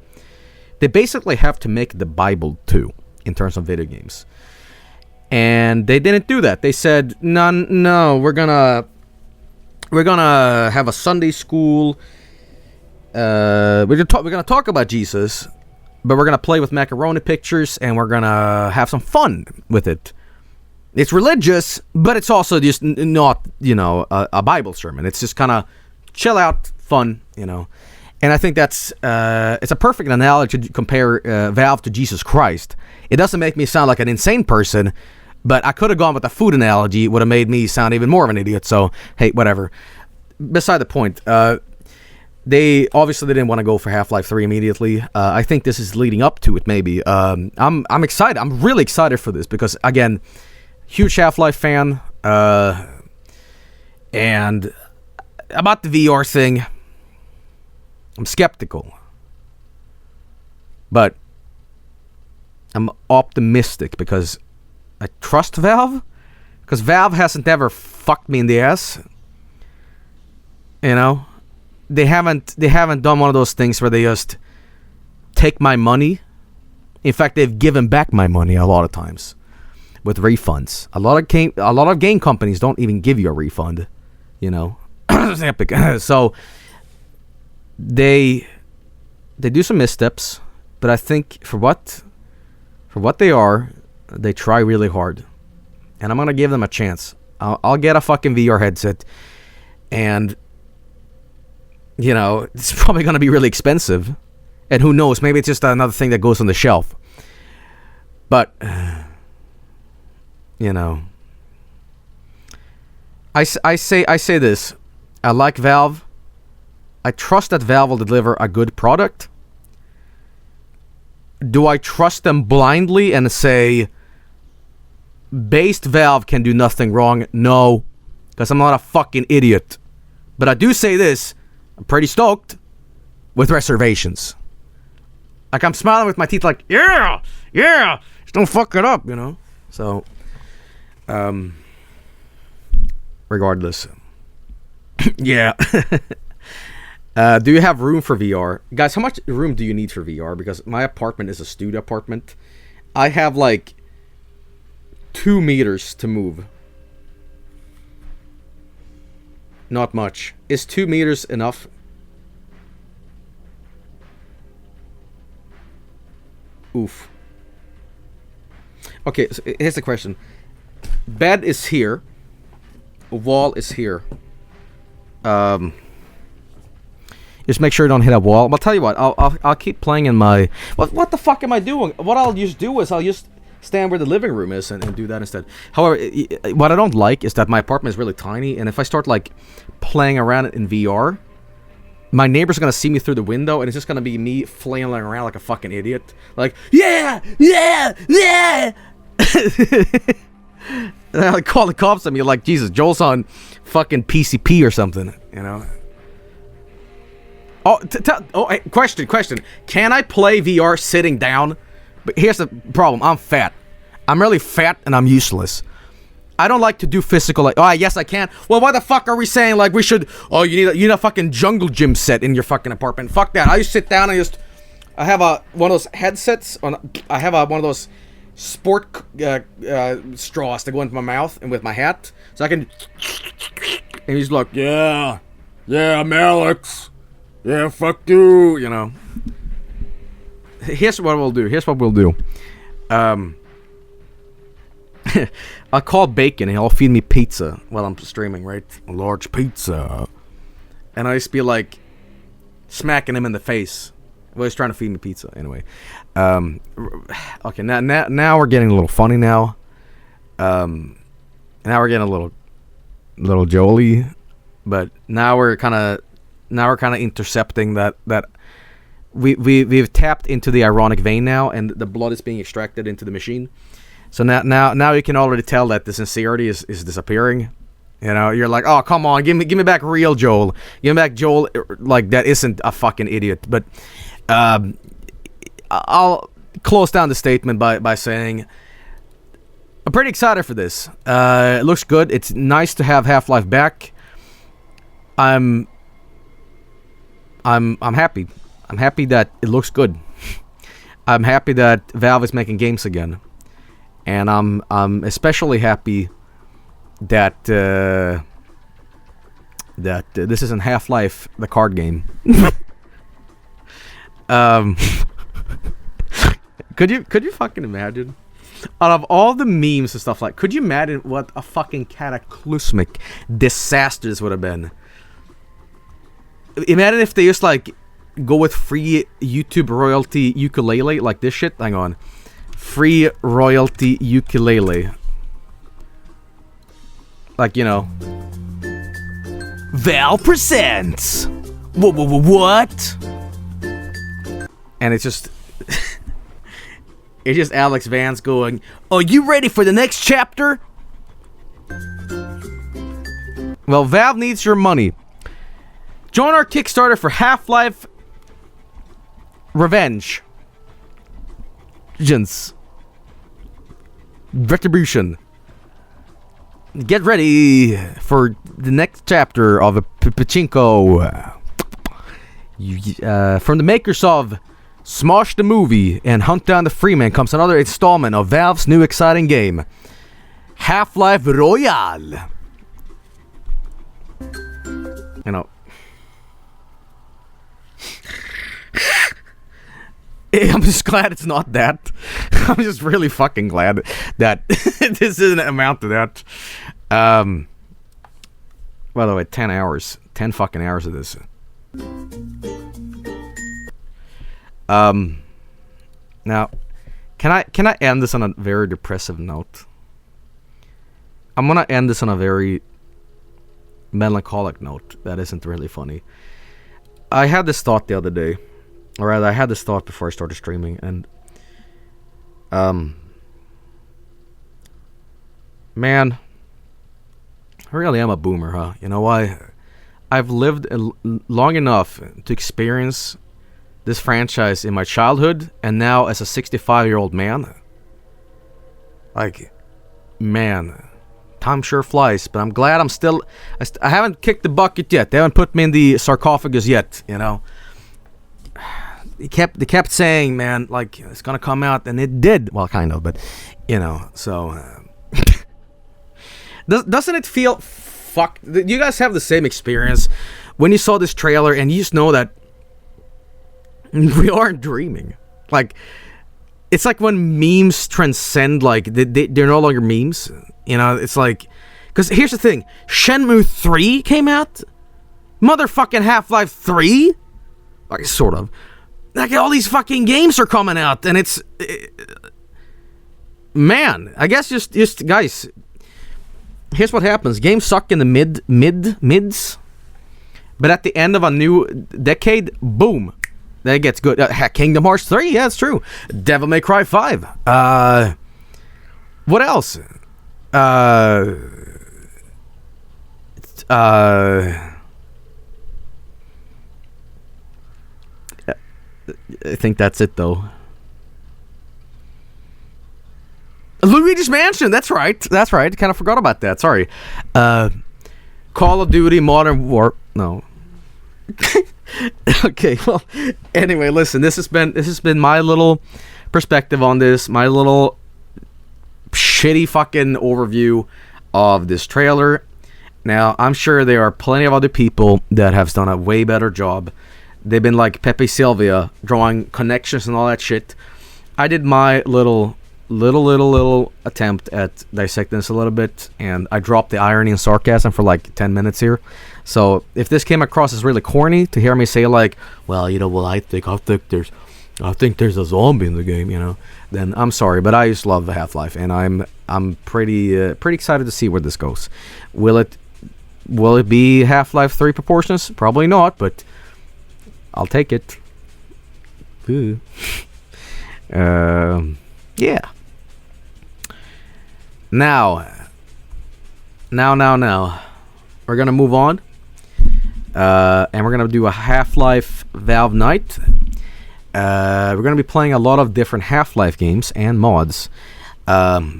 They basically have to make the Bible too, in terms of video games. And they didn't do that. They said, no, we're gonna we're gonna have a Sunday school. We're gonna talk about Jesus, but we're gonna play with macaroni pictures, and we're gonna have some fun with it. It's religious, but it's also just not, a Bible sermon. It's just kind of chill out, fun, And I think that's it's a perfect analogy to compare Valve to Jesus Christ. It doesn't make me sound like an insane person, but I could have gone with the food analogy. It would have made me sound even more of an idiot. So, hey, whatever. Beside the point, they didn't want to go for Half-Life 3 immediately. I think this is leading up to it, maybe. I'm excited. I'm really excited for this because, again, huge Half-Life fan. And about the VR thing, I'm skeptical. But I'm optimistic because I trust Valve. Because Valve hasn't ever fucked me in the ass. They haven't done one of those things where they just take my money. In fact, they've given back my money a lot of times with refunds. A lot of game companies don't even give you a refund. It's epic. So they do some missteps, but I think for what they are, they try really hard, and I'm gonna give them a chance. I'll get a fucking VR headset, and it's probably gonna be really expensive, and who knows, maybe it's just another thing that goes on the shelf. But I say this. I like Valve. I trust that Valve will deliver a good product. Do I trust them blindly and say, based Valve can do nothing wrong? No, because I'm not a fucking idiot. But I do say this, I'm pretty stoked with reservations. Like, I'm smiling with my teeth like, yeah, just don't fuck it up, So, regardless. Yeah. Do you have room for VR? Guys, how much room do you need for VR? Because my apartment is a studio apartment. I have like 2 meters to move. Not much. Is 2 meters enough? Oof. Okay, so here's the question. Bed is here. Wall is here. Just make sure you don't hit a wall. I'll tell you what. I'll keep playing in my. What the fuck am I doing? What I'll just do is I'll just stand where the living room is and do that instead. However, what I don't like is that my apartment is really tiny, and if I start like playing around in VR, my neighbor's gonna see me through the window, and it's just gonna be me flailing around like a fucking idiot. Like, yeah. And I like call the cops on me like, Jesus, Joel's on fucking PCP or something, Oh, hey, question. Can I play VR sitting down? But here's the problem. I'm fat. I'm really fat and I'm useless. I don't like to do physical, like, yes, I can. Well, why the fuck are we saying, like, we should, you need a fucking jungle gym set in your fucking apartment? Fuck that. I just sit down and I have one of those headsets, I have one of those sport straws that go into my mouth and with my hat. So I can, and he's like, yeah, I'm Alyx. Yeah, fuck you, Here's what we'll do. I'll call Bacon and he'll feed me pizza while I'm streaming, right? A large pizza. And I just be like smacking him in the face. Well, he's trying to feed me pizza anyway. Okay, now we're getting a little funny now. Now we're getting a little Jolie, but now we're kind of intercepting that we've tapped into the ironic vein now, and the blood is being extracted into the machine. So now you can already tell that the sincerity is disappearing. You're like, oh, come on, give me back real Joel. Give me back Joel like that isn't a fucking idiot. But I'll close down the statement by saying I'm pretty excited for this. It looks good. It's nice to have Half-Life back. I'm happy. I'm happy that it looks good. I'm happy that Valve is making games again. And I'm especially happy that that this isn't Half-Life, the card game. Could you fucking imagine? Out of all the memes and stuff could you imagine what a fucking cataclysmic disaster this would have been? Imagine if they just go with free YouTube royalty ukulele like this shit. Hang on. Free royalty ukulele. Val presents. What? And it's just it's just Alyx Vance going, "Are you ready for the next chapter?" Well, Valve needs your money. Join our Kickstarter for Half-Life Revenge. Retribution. Get ready for the next chapter of a Pachinko. From the makers of Smosh the Movie and Hunt Down the Freeman comes another installment of Valve's new exciting game, Half-Life Royale. You know, I'm just glad it's not that. I'm just really fucking glad that this doesn't amount to that. By the way, 10 hours. 10 fucking hours of this. Now, can I end this on a very depressive note? I'm gonna end this on a very melancholic note that isn't really funny. I had this thought the other day. Or rather, I had this thought before I started streaming, and man, I really am a boomer, huh? You know why? I've lived long enough to experience this franchise in my childhood, and now as a 65-year-old man. Man, time sure flies, but I'm glad I'm still... I haven't kicked the bucket yet. They haven't put me in the sarcophagus yet, you know? They kept saying, man, it's gonna come out, and it did. Well, kind of, but, you know, so... doesn't it feel... Fuck... You guys have the same experience when you saw this trailer, and you just know that we aren't dreaming. It's like when memes transcend, they're no longer memes. You know, it's because here's the thing. Shenmue 3 came out? Motherfucking Half-Life 3? Sort of. All these fucking games are coming out, and it's... man, I guess just guys, here's what happens. Games suck in the mids, but at the end of a new decade, boom, that gets good. Kingdom Hearts 3, yeah, it's true. Devil May Cry 5. What else? I think that's it, though. Luigi's Mansion, that's right. Kind of forgot about that, sorry. Call of Duty Modern War... No. Okay, well, anyway, listen, this has been my little perspective on this, my little shitty fucking overview of this trailer. Now, I'm sure there are plenty of other people that have done a way better job. They've been like Pepe Sylvia, drawing connections and all that shit. I did my little attempt at dissecting this a little bit, and I dropped the irony and sarcasm for 10 minutes here. So if this came across as really corny to hear me say I think there's a zombie in the game, you know, then I'm sorry, but I just love Half-Life, and I'm pretty excited to see where this goes. Will it be Half-Life 3 proportions? Probably not, but I'll take it. Ooh. Yeah. Now. We're gonna move on. And we're gonna do a Half-Life Valve night. We're gonna be playing a lot of different Half-Life games and mods. We're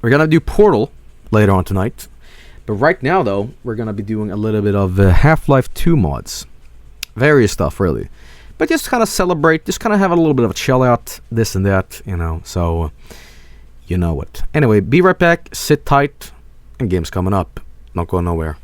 gonna do Portal later on tonight. But right now, though, we're gonna be doing a little bit of Half-Life 2 mods. Various stuff, really. But just kind of celebrate, just kind of have a little bit of a chill out, this and that, you know. So, you know it. Anyway, be right back, sit tight, and game's coming up. Don't go nowhere.